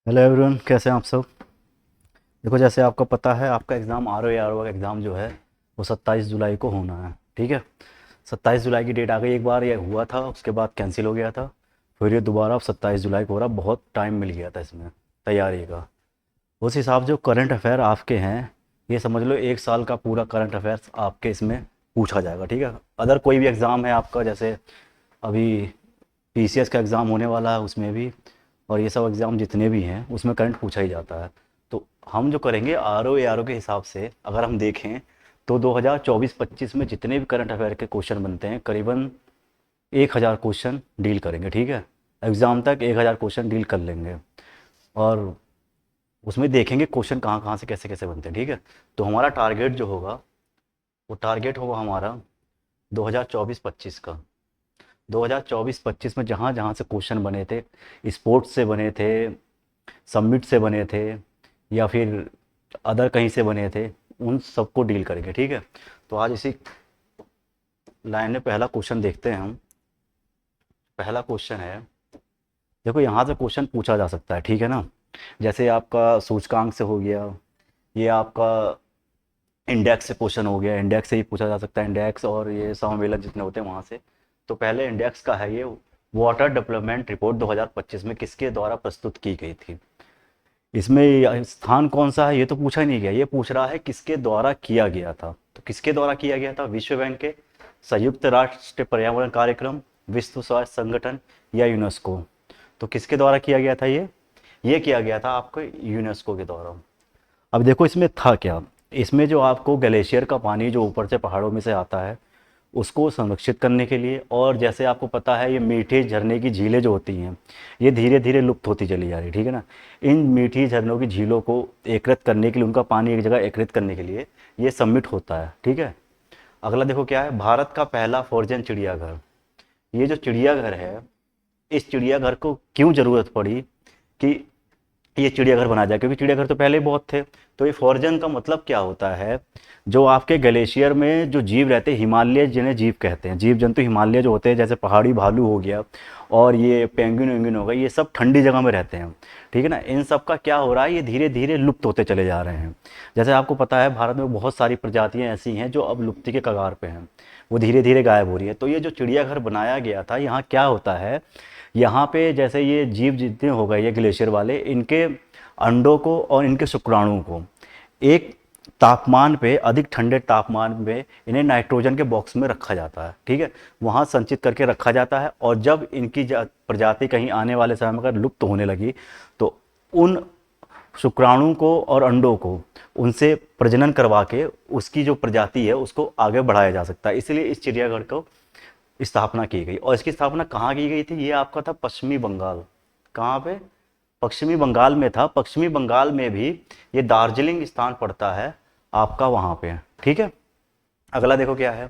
Hello everyone, कैसे हैं आप सब। देखो, जैसे आपको पता है आपका एग्ज़ाम आर ओ का एग्ज़ाम जो है वो 27 जुलाई को होना है। ठीक है, 27 जुलाई की डेट आ गई। एक बार ये हुआ था, उसके बाद कैंसिल हो गया था, फिर ये दोबारा अब 27 जुलाई को हो रहा। बहुत टाइम मिल गया था इसमें तैयारी का। उस हिसाब से जो करंट अफेयर आपके हैं, ये समझ लो 1 साल का पूरा करंट अफेयर्स आपके इसमें पूछा जाएगा। ठीक है, अदर कोई भी एग्ज़ाम है आपका, जैसे अभी पीसीएस का एग्ज़ाम होने वाला है उसमें भी, और ये सब एग्ज़ाम जितने भी हैं उसमें करंट पूछा ही जाता है। तो हम जो करेंगे आर ओ के हिसाब से अगर हम देखें तो 2024-25 में जितने भी करंट अफेयर के क्वेश्चन बनते हैं करीबन 1000 क्वेश्चन डील करेंगे। ठीक है, एग्ज़ाम तक 1000 क्वेश्चन डील कर लेंगे, और उसमें देखेंगे क्वेश्चन कहाँ कहाँ से कैसे कैसे बनते हैं। ठीक है, तो हमारा टारगेट जो होगा वो टारगेट होगा हमारा 2024-25 का। 2024-25 में जहाँ जहाँ से क्वेश्चन बने थे, स्पोर्ट्स से बने थे, सबमिट से बने थे, या फिर अदर कहीं से बने थे, उन सबको डील करेंगे। ठीक है, तो आज इसी लाइन में पहला क्वेश्चन देखते हैं हम। पहला क्वेश्चन है, देखो यहाँ से क्वेश्चन पूछा जा सकता है। ठीक है ना, जैसे आपका सूचकांक से हो गया, ये आपका इंडेक्स से क्वेश्चन हो गया, इंडेक्स से ही पूछा जा सकता है, इंडेक्स और ये सममेलन जितने होते हैं वहाँ से। तो पहले इंडेक्स का है ये, वाटर डेवलपमेंट रिपोर्ट 2025 में किसके द्वारा प्रस्तुत की गई थी। इसमें स्थान कौन सा है ये तो पूछा ही नहीं गया, ये पूछ रहा है किसके द्वारा किया गया था। तो किसके द्वारा किया गया था, विश्व बैंक के, संयुक्त राष्ट्र पर्यावरण कार्यक्रम, विश्व स्वास्थ्य संगठन, या यूनेस्को। तो किसके द्वारा किया गया था ये किया गया था आपको यूनेस्को के द्वारा। अब देखो इसमें था क्या, इसमें जो आपको ग्लेशियर का पानी जो ऊपर से पहाड़ों में से आता है उसको संरक्षित करने के लिए, और जैसे आपको पता है ये मीठे झरने की झीलें जो होती हैं ये धीरे धीरे लुप्त होती चली जा रही है। ठीक है ना, इन मीठी झरनों की झीलों को एकत्रित करने के लिए, उनका पानी एक जगह एकत्रित करने के लिए ये सबमिट होता है। ठीक है, अगला देखो क्या है, भारत का पहला फोर्जन चिड़ियाघर। ये जो चिड़ियाघर है, इस चिड़ियाघर को क्यों ज़रूरत पड़ी कि ये चिड़ियाघर बना जाए, क्योंकि चिड़ियाघर तो पहले ही बहुत थे। तो ये फॉर्जन का मतलब क्या होता है, जो आपके ग्लेशियर में जो जीव रहते हैं, हिमालय जिन्हें जीव कहते हैं, जीव जंतु हिमालय जो होते हैं, जैसे पहाड़ी भालू हो गया और ये पेंगुइन वेंगुइन हो गया, ये सब ठंडी जगह में रहते हैं। ठीक है ना, इन सब का क्या हो रहा है, ये धीरे धीरे लुप्त होते चले जा रहे हैं। जैसे आपको पता है भारत में बहुत सारी प्रजातियां ऐसी हैं जो अब लुप्ति के कगार पे हैं, वो धीरे धीरे गायब हो रही है। तो ये जो चिड़ियाघर बनाया गया था, यहाँ क्या होता है, यहाँ पे जैसे ये जीव जितने हो गए ये ग्लेशियर वाले, इनके अंडों को और इनके शुक्राणुओं को एक तापमान पे, अधिक ठंडे तापमान पे इन्हें नाइट्रोजन के बॉक्स में रखा जाता है। ठीक है, वहाँ संचित करके रखा जाता है, और जब इनकी प्रजाति कहीं आने वाले समय में अगर लुप्त होने लगी तो उन शुक्राणु को और अंडों को उनसे प्रजनन करवा के उसकी जो प्रजाति है उसको आगे बढ़ाया जा सकता है। इसलिए इस चिड़ियाघर को स्थापना की गई, और इसकी स्थापना कहाँ की गई थी, ये आपका था पश्चिमी बंगाल। कहाँ पे, पश्चिमी बंगाल में था। पश्चिमी बंगाल में भी ये दार्जिलिंग स्थान पड़ता है आपका वहाँ पे। ठीक है, अगला देखो क्या है,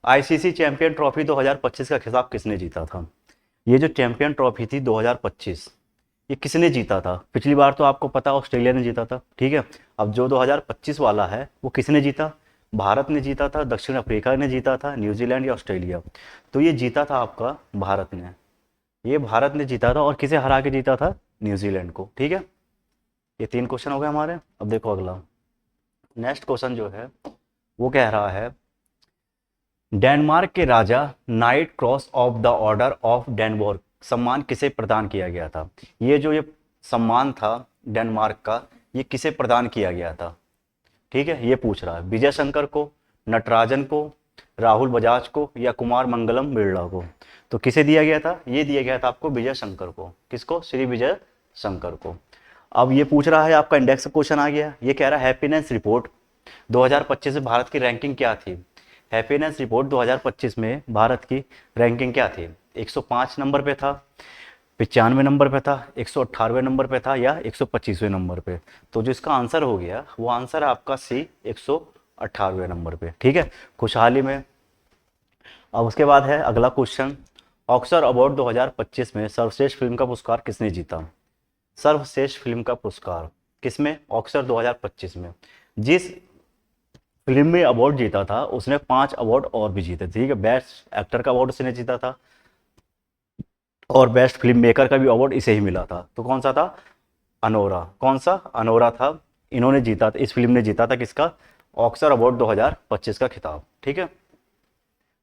आईसीसी चैंपियन ट्रॉफी 2025 का खिताब किसने जीता था। ये जो चैंपियन ट्रॉफी थी 2025, ये किसने जीता था। पिछली बार तो आपको पता ऑस्ट्रेलिया ने जीता था। ठीक है, अब जो 2025 वाला है वो किसने जीता, भारत ने जीता था, दक्षिण अफ्रीका ने जीता था, न्यूजीलैंड या ऑस्ट्रेलिया। तो ये जीता था आपका भारत ने, ये भारत ने जीता था, और किसे हरा के जीता था, न्यूजीलैंड को। ठीक है, ये 3 क्वेश्चन हो गए हमारे। अब देखो अगला, नेक्स्ट क्वेश्चन जो है वो कह रहा है, डेनमार्क के राजा knight cross of the order of Dannebrog सम्मान किसे प्रदान किया गया था। ये सम्मान था डेनमार्क का, ये किसे प्रदान किया गया था। ठीक है, ये पूछ रहा है, विजय शंकर को, नटराजन को, राहुल बजाज को, या कुमार मंगलम बिरला को। तो किसे दिया गया था, ये दिया गया था आपको विजय शंकर को। किसको, श्री विजय शंकर को। अब ये पूछ रहा है, आपका इंडेक्स क्वेश्चन आ गया, ये कह रहा है हैप्पीनेस रिपोर्ट 2025 में भारत की रैंकिंग क्या थी। हैप्पीनेस रिपोर्ट 2025 में भारत की रैंकिंग क्या थी, 105 नंबर पे था, 95 नंबर पे था, 118वें नंबर पे था, या 125वें नंबर पे। तो जो इसका आंसर हो गया वो आंसर है आपका सी, 118वें नंबर पे। ठीक है, खुशहाली में। अब उसके बाद है अगला क्वेश्चन, ऑस्कर अवार्ड 2025 में सर्वश्रेष्ठ फिल्म का पुरस्कार किसने जीता। सर्वश्रेष्ठ फिल्म का पुरस्कार किसमें, ऑस्कर 2025 में जिस फिल्म में अवार्ड जीता था उसने 5 अवार्ड और भी जीते। ठीक है, बेस्ट एक्टर का अवार्ड उसने जीता था, और बेस्ट फिल्म मेकर का भी अवार्ड इसे ही मिला था। तो कौन सा था, अनोरा। कौन सा? अनोरा था। इन्होंने जीता था, इस फिल्म ने जीता था किसका? ऑस्कर अवार्ड 2025 का खिताब। ठीक है,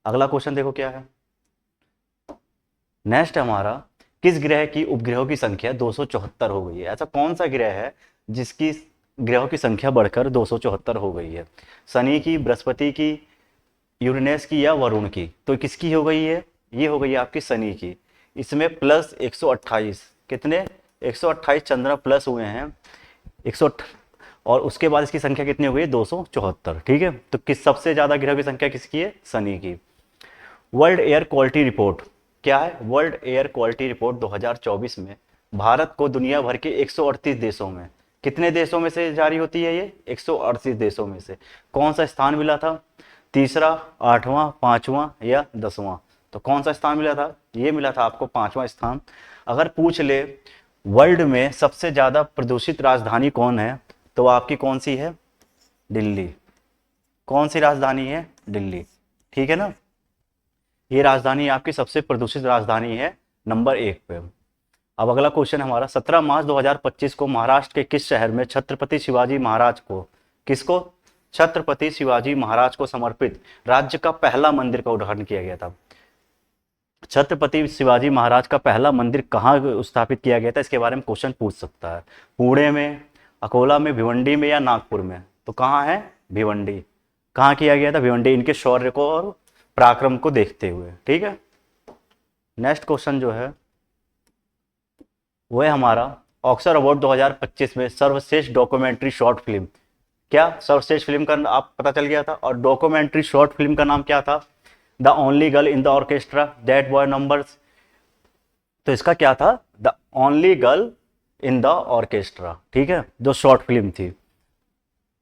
अगला क्वेश्चन देखो क्या है। नेक्स्ट हमारा, किस ग्रह की उपग्रहों की संख्या 274 हो गई है? ऐसा कौन सा ग्रह है जिसकी ग्रहों की संख्या बढ़कर 274 हो गई है? शनि की, बृहस्पति की, यूरेनस की या वरुण की? तो किसकी हो गई है? ये हो गई है आपकी शनि की। इसमें प्लस 128, कितने? 128 चंद्रमा प्लस हुए हैं 100, और उसके बाद इसकी संख्या कितनी हो गई? 274। ठीक है, तो किस सबसे ज्यादा ग्रहों की संख्या किसकी है? शनि की। वर्ल्ड एयर क्वालिटी रिपोर्ट क्या है? वर्ल्ड एयर क्वालिटी रिपोर्ट 2024 में भारत को दुनिया भर के 138 देशों में, कितने देशों में से जारी होती है ये? 138 देशों में से कौन सा स्थान मिला था? तीसरा, आठवां, पांचवां या 10वां? तो कौन सा स्थान मिला था? ये मिला था आपको 5वां स्थान। अगर पूछ ले वर्ल्ड में सबसे ज्यादा प्रदूषित राजधानी कौन है, तो आपकी कौन सी है? दिल्ली। कौन सी राजधानी है? दिल्ली। ठीक है ना, ये राजधानी आपकी सबसे प्रदूषित राजधानी है, नंबर 1 पे। अब अगला क्वेश्चन हमारा, 17 मार्च 2025 को महाराष्ट्र के किस शहर में छत्रपति शिवाजी महाराज को, किसको? छत्रपति शिवाजी महाराज को समर्पित राज्य का पहला मंदिर का उद्घाटन किया गया था? छत्रपति शिवाजी महाराज का पहला मंदिर कहाँ स्थापित किया गया था? इसके बारे में क्वेश्चन पूछ सकता है। पुणे में, अकोला में, भिवंडी में या नागपुर में? तो कहाँ है? भिवंडी। कहाँ किया गया था? भिवंडी, इनके शौर्य को और पराक्रम को देखते हुए। ठीक है, नेक्स्ट क्वेश्चन जो है वो है हमारा, ऑस्कर अवार्ड 2025 में सर्वश्रेष्ठ डॉक्यूमेंट्री शॉर्ट फिल्म, क्या सर्वश्रेष्ठ फिल्म का आप पता चल गया था? और डॉक्यूमेंट्री शॉर्ट फिल्म का नाम क्या था? The only girl in the orchestra that boy numbers. तो इसका क्या था? The only girl in the orchestra. ठीक है, जो शॉर्ट फिल्म थी,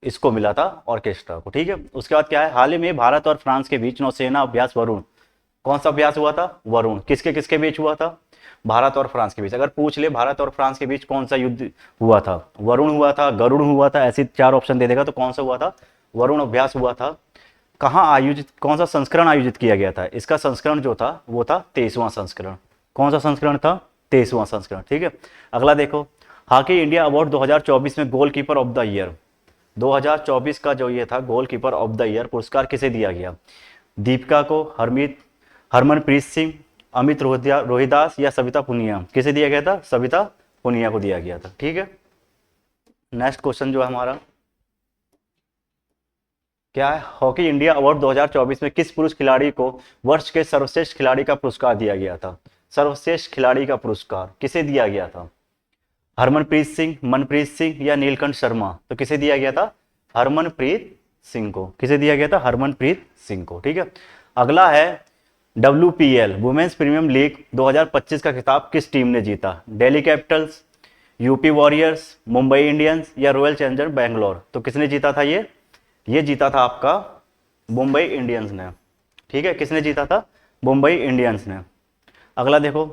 इसको मिला था ऑर्केस्ट्रा को। ठीक है, उसके बाद क्या है, हाल ही में भारत और फ्रांस के बीच नौसेना अभ्यास वरुण, कौन सा अभ्यास हुआ था? वरुण। किसके किसके बीच हुआ था? भारत और फ्रांस के बीच। अगर पूछ ले भारत और फ्रांस के बीच कौन सा युद्ध हुआ था? वरुण हुआ था, गरुड़ हुआ था, ऐसे 4 ऑप्शन दे देगा तो कौन सा हुआ था? वरुण अभ्यास हुआ था। कहाँ आयोजित, कौन सा संस्करण आयोजित किया गया था? इसका संस्करण जो था वो था 23वां संस्करण। कौन सा संस्करण था? 23वां संस्करण। ठीक है, अगला देखो, हॉकी इंडिया अवार्ड 2024 में गोलकीपर ऑफ द ईयर, 2024 का जो ये था गोलकीपर ऑफ द ईयर पुरस्कार किसे दिया गया? दीपिका को, हरमनप्रीत सिंह, अमित रोहिदास या सविता पुनिया? किसे दिया गया था? सविता पुनिया को दिया गया था। ठीक है, नेक्स्ट क्वेश्चन जो है हमारा क्या है, हॉकी इंडिया अवार्ड 2024 में किस पुरुष खिलाड़ी को वर्ष के सर्वश्रेष्ठ खिलाड़ी का पुरस्कार दिया गया था? सर्वश्रेष्ठ खिलाड़ी का पुरस्कार किसे दिया गया था? हरमनप्रीत सिंह, मनप्रीत सिंह या नीलकंठ शर्मा? तो किसे दिया गया था? हरमनप्रीत सिंह को। किसे दिया गया था? हरमनप्रीत सिंह को। ठीक है, अगला है WPL वुमेन्स प्रीमियम लीग 2025 का खिताब किस टीम ने जीता? Delhi Capitals, UP warriors, Mumbai Indians या रॉयल चैलेंजर बैंगलोर? तो किसने जीता था ये जीता था आपका मुंबई इंडियंस ने। ठीक है, किसने जीता था? मुंबई इंडियंस ने। अगला देखो,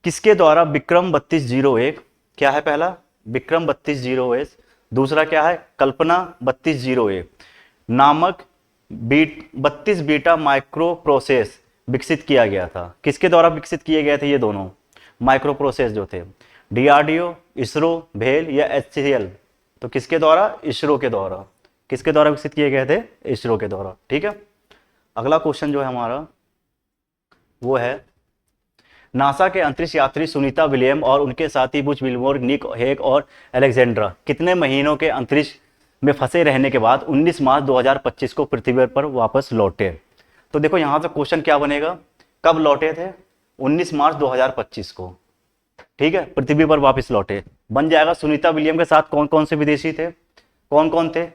किसके द्वारा विक्रम 3201, क्या है पहला? विक्रम 3201, दूसरा क्या है? कल्पना 3201 नामक 32 बीटा माइक्रो प्रोसेस विकसित किया गया था? किसके द्वारा विकसित किए गए थे ये दोनों माइक्रो प्रोसेस जो थे? DRDO, इसरो, भेल या HCL? तो किसके द्वारा? इसरो के द्वारा। किसके द्वारा विकसित किए गए थे? इसरो के द्वारा। ठीक है, अगला क्वेश्चन जो है हमारा वो है, नासा के अंतरिक्ष यात्री सुनीता विलियम और उनके साथी बुच विल्मोर, निक हेग और अलेक्जेंड्रा कितने महीनों के अंतरिक्ष में फंसे रहने के बाद 19 मार्च 2025 को पृथ्वी पर वापस लौटे? तो देखो यहां से क्वेश्चन क्या बनेगा, कब लौटे थे? 19 मार्च 2025 को। ठीक है, पृथ्वी पर वापस लौटे। बन जाएगा सुनीता विलियम के साथ कौन कौन से विदेशी थे? कौन कौन थे?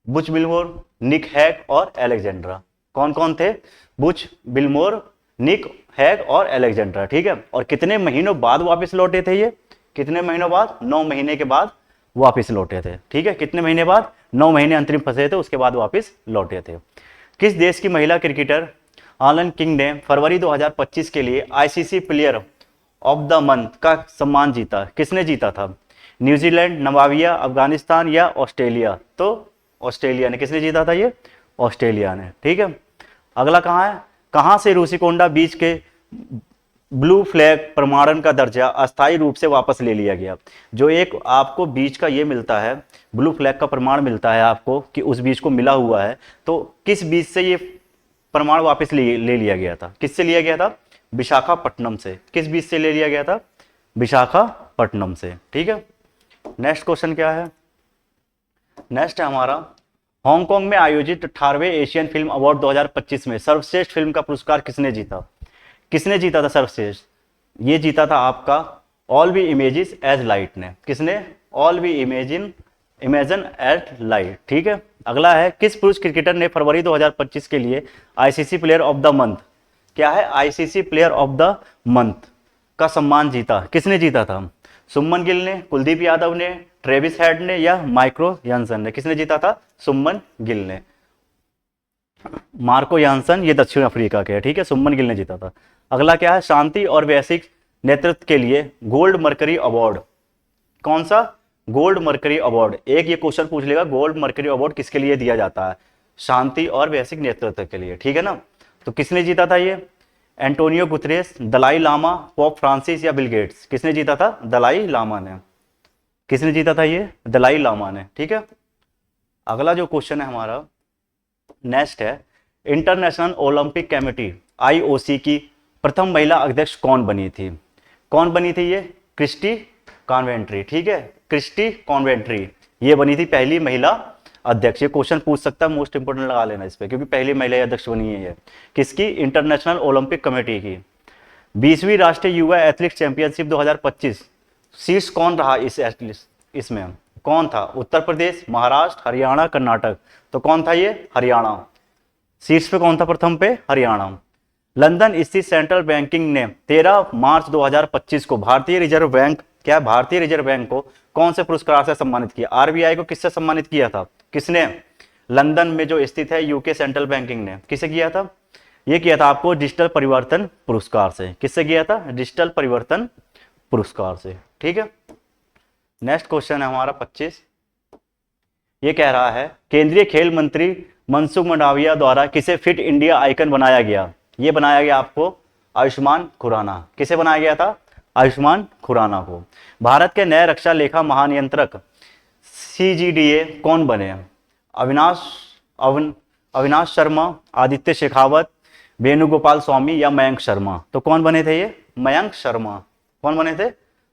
बुच विल्मोर, निक हैग और अलेक्जेंड्रा। कौन कौन थे? बुच विल्मोर, निक हैग और अलेक्जेंड्रा। ठीक है, और कितने महीनों बाद वापस लौटे थे ये? कितने महीनों बाद? 9 महीने के बाद वापस लौटे थे। ठीक है, कितने महीने बाद? 9 महीने अंतरिम फंसे थे, उसके बाद वापस लौटे थे। किस देश की महिला क्रिकेटर आलन किंग ने फरवरी 2025 के लिए ICC player of the month का सम्मान जीता? किसने जीता था? न्यूजीलैंड, नवाविया, अफगानिस्तान या ऑस्ट्रेलिया? तो ऑस्ट्रेलिया ने। किसने जीता था ये? ऑस्ट्रेलिया ने। ठीक है, अगला कहाँ है, कहाँ से रूसीकोंडा बीच के ब्लू फ्लैग प्रमाणन का दर्जा अस्थायी रूप से वापस ले लिया गया। जो एक आपको बीज का ये मिलता है, ब्लू फ्लैग का प्रमाण मिलता है आपको कि उस बीज को मिला हुआ है, तो किस बीज से ये प्रमाण वापस ले लिया गया था? किससे लिया गया था? विशाखापट्टनम से। किस बीज से ले लिया गया था? विशाखापट्टनम से। ठीक है, नेक्स्ट क्वेश्चन क्या है? नेक्स्ट है हमारा, हांगकांग में आयोजित 18वें एशियन फिल्म अवार्ड 2025 में सर्वश्रेष्ठ फिल्म का पुरस्कार किसने जीता? किसने जीता था सर्वश्रेष्ठ? ये जीता था आपका all we imagine as light ने। किसने? All we imagine as light. ठीक है, अगला है, किस पुरुष क्रिकेटर ने फरवरी 2025 के लिए ICC player of the month, क्या है, ICC player of the month का सम्मान जीता? किसने जीता था? सुमन गिल ने, कुलदीप यादव ने, ट्रेविस हेड ने या माइक्रो यानसन ने? किसने जीता था? सुमन गिल ने। मार्को यानसन ये दक्षिण अफ्रीका के है। ठीक है, सुमन गिल ने जीता था। अगला क्या है, शांति और वैश्विक नेतृत्व के लिए गोल्ड मर्करी अवार्ड, कौन सा? Gold mercury award. एक ये क्वेश्चन पूछ लेगा, गोल्ड मर्करी अवार्ड किसके लिए दिया जाता है? शांति और वैश्विक नेतृत्व के लिए। ठीक है ना, तो किसने जीता था ये? Antonio Guterres, Dalai Lama, Pope Francis या बिल गेट्स? किसने जीता था? दलाई लामा ने। किसने जीता था ये? दलाई लामा ने। ठीक है, अगला जो क्वेश्चन है हमारा नेक्स्ट है, इंटरनेशनल ओलंपिक कमेटी आईओसी की प्रथम महिला अध्यक्ष कौन बनी थी? कौन बनी थी ये? क्रिस्टी कॉन्वेंट्री। ठीक है, क्रिस्टी कॉन्वेंट्री ये बनी थी पहली महिला अध्यक्ष। ये क्वेश्चन पूछ सकता है, मोस्ट इंपोर्टेंट लगा लेना इस पे, क्योंकि पहली महिला अध्यक्ष बनी है ये। किसकी? इंटरनेशनल ओलंपिक कमेटी की। 20वीं राष्ट्रीय युवा एथलेटिक्स चैंपियनशिप 2025 शीर्ष कौन रहा इसमें? कौन था? उत्तर प्रदेश, महाराष्ट्र, हरियाणा, कर्नाटक? तो कौन था ये? हरियाणा। शीर्ष पे कौन था प्रथम पे? हरियाणा। लंदन स्थित सेंट्रल बैंकिंग ने 13 मार्च 2025 को भारतीय रिजर्व बैंक, क्या भारतीय रिजर्व बैंक को कौन से पुरस्कार से सम्मानित किया? आरबीआई को किससे सम्मानित किया था? किसने? लंदन में जो स्थित है यूके सेंट्रल बैंकिंग ने। किसे किया था? ये किया था आपको डिजिटल परिवर्तन पुरस्कार से। किससे किया था? डिजिटल परिवर्तन पुरस्कार से। ठीक है, नेक्स्ट क्वेश्चन है हमारा 25। ये कह रहा है, केंद्रीय खेल मंत्री मनसुख मंडाविया द्वारा किसे फिट इंडिया आइकन बनाया गया? ये बनाया गया आपको आयुष्मान खुराना। किसे बनाया गया था? आयुष्मान खुराना को। भारत के नए रक्षा लेखा महानियंत्रक सीजीडीए कौन बने? अविनाश शर्मा, आदित्य शेखावत, वेणुगोपाल स्वामी या मयंक शर्मा? तो कौन बने थे ये? मयंक शर्मा। कौन बने थे?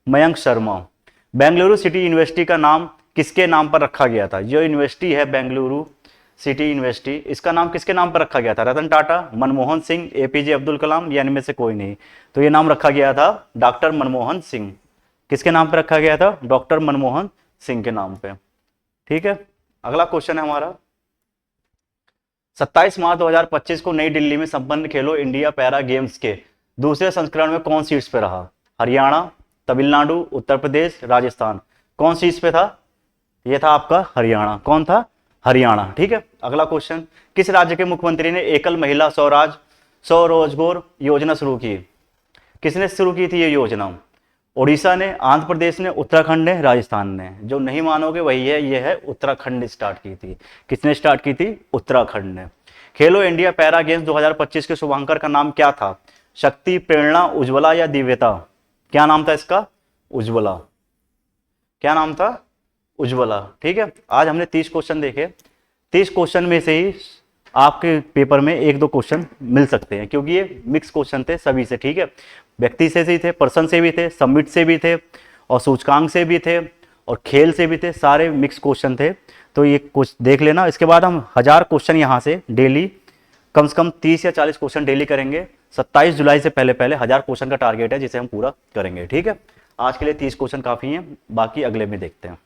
मयंक शर्मा। बेंगलुरु सिटी यूनिवर्सिटी का नाम किसके नाम पर रखा गया था? जो यूनिवर्सिटी है बेंगलुरु सिटी यूनिवर्सिटी, इसका नाम किसके नाम पर रखा गया था? रतन टाटा, मनमोहन सिंह, एपीजे अब्दुल कलाम या इनमें से कोई नहीं? तो ये नाम रखा गया था डॉक्टर मनमोहन सिंह। किसके नाम पर रखा गया था? डॉक्टर मनमोहन सिंह के नाम पे। ठीक है, अगला क्वेश्चन है हमारा, 27 मार्च 2025 को नई दिल्ली में संपन्न खेलो इंडिया पैरा गेम्स के दूसरे संस्करण में कौन शीर्ष पे रहा? हरियाणा, तमिलनाडु, उत्तर प्रदेश, राजस्थान? कौन शीर्ष पे था? यह था आपका हरियाणा। कौन था? हरियाणा। ठीक है, अगला क्वेश्चन, किस राज्य के मुख्यमंत्री ने एकल महिला स्वरोजगार योजना शुरू की? किसने शुरू की थी ये योजना? ओडिशा ने, आंध्र प्रदेश ने, उत्तराखंड ने, राजस्थान ने? जो नहीं मानोगे वही है, ये है उत्तराखंड ने स्टार्ट की थी। किसने स्टार्ट की थी? उत्तराखंड ने। खेलो इंडिया पैरा गेम्स 2025 के शुभांकर का नाम क्या था? शक्ति, प्रेरणा, उज्ज्वला या दिव्यता? क्या नाम था इसका? उज्ज्वला। क्या नाम था? उज्ज्वला। ठीक है, आज हमने 30 क्वेश्चन देखे। 30 क्वेश्चन में से ही आपके पेपर में 1-2 क्वेश्चन मिल सकते हैं, क्योंकि ये मिक्स क्वेश्चन थे सभी से। ठीक है, व्यक्ति से भी थे, पर्सन से भी थे, सबमिट से भी थे, और सूचकांक से भी थे, और खेल से भी थे। सारे मिक्स क्वेश्चन थे, तो ये कुछ देख लेना। इसके बाद हम 1000 क्वेश्चन यहाँ से डेली, कम से कम 30 या 40 क्वेश्चन डेली करेंगे। 27 जुलाई से पहले 1000 क्वेश्चन का टारगेट है, जिसे हम पूरा करेंगे। ठीक है, आज के लिए 30 क्वेश्चन काफ़ी हैं, बाकी अगले में देखते हैं।